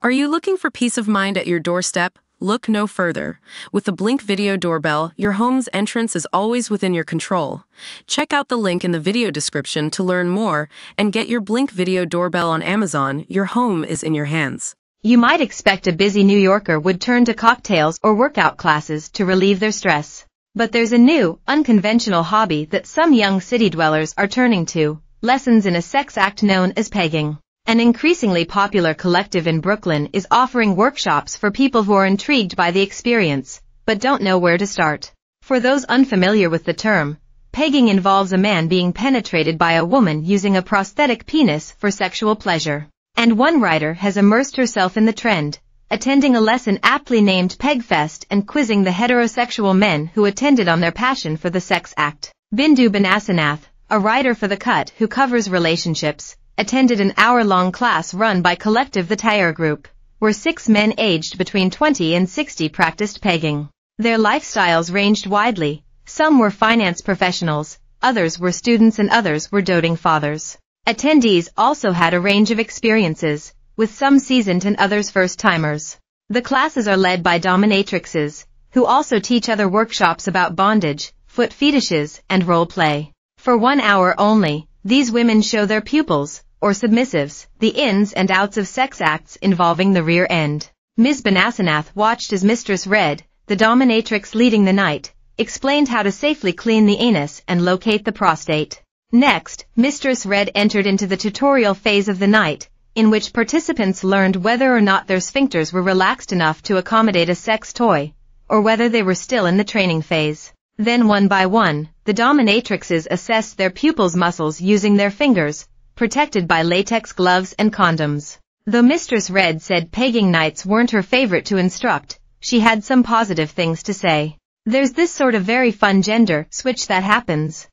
Are you looking for peace of mind at your doorstep? Look no further. With the Blink Video Doorbell, your home's entrance is always within your control. Check out the link in the video description to learn more and get your Blink Video Doorbell on Amazon. Your home is in your hands. You might expect a busy New Yorker would turn to cocktails or workout classes to relieve their stress. But there's a new, unconventional hobby that some young city dwellers are turning to: lessons in a sex act known as pegging. An increasingly popular collective in Brooklyn is offering workshops for people who are intrigued by the experience, but don't know where to start. For those unfamiliar with the term, pegging involves a man being penetrated by a woman using a prosthetic penis for sexual pleasure. And one writer has immersed herself in the trend, attending a lesson aptly named Pegfest and quizzing the heterosexual men who attended on their passion for the sex act. Bindu Banasanath, a writer for The Cut who covers relationships, attended an hour-long class run by Collective the Tire Group, where 6 men aged between 20 and 60 practiced pegging. Their lifestyles ranged widely. Some were finance professionals, others were students, and others were doting fathers. Attendees also had a range of experiences, with some seasoned and others first-timers. The classes are led by dominatrixes, who also teach other workshops about bondage, foot fetishes, and role play. For 1 hour only, these women show their pupils, or submissives, the ins and outs of sex acts involving the rear end. Ms. Banasanath watched as Mistress Red, the dominatrix leading the night, explained how to safely clean the anus and locate the prostate. Next, Mistress Red entered into the tutorial phase of the night, in which participants learned whether or not their sphincters were relaxed enough to accommodate a sex toy, or whether they were still in the training phase. Then one by one, the dominatrixes assessed their pupils' muscles using their fingers, protected by latex gloves and condoms. Though Mistress Red said pegging nights weren't her favorite to instruct, she had some positive things to say. There's this sort of very fun gender switch that happens.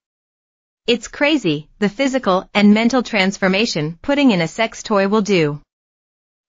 It's crazy, the physical and mental transformation putting in a sex toy will do.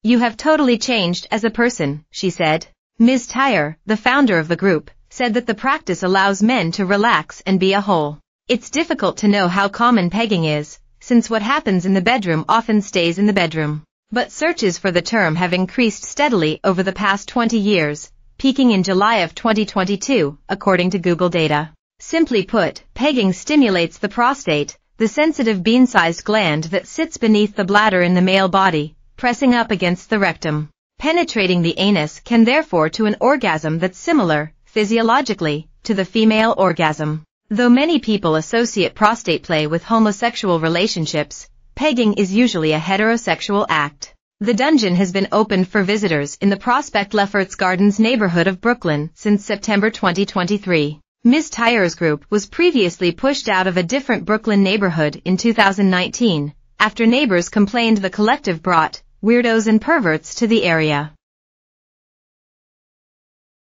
You have totally changed as a person, she said. Ms. Tyre, the founder of the group, said that the practice allows men to relax and be a whole. It's difficult to know how common pegging is, since what happens in the bedroom often stays in the bedroom. But searches for the term have increased steadily over the past 20 years, peaking in July of 2022, according to Google data. Simply put, pegging stimulates the prostate, the sensitive bean-sized gland that sits beneath the bladder in the male body, pressing up against the rectum. Penetrating the anus can therefore to an orgasm that's similar, physiologically, to the female orgasm. Though many people associate prostate play with homosexual relationships, pegging is usually a heterosexual act. The dungeon has been opened for visitors in the Prospect Lefferts Gardens neighborhood of Brooklyn since September 2023. Ms. Tyre's group was previously pushed out of a different Brooklyn neighborhood in 2019, after neighbors complained the collective brought weirdos and perverts to the area.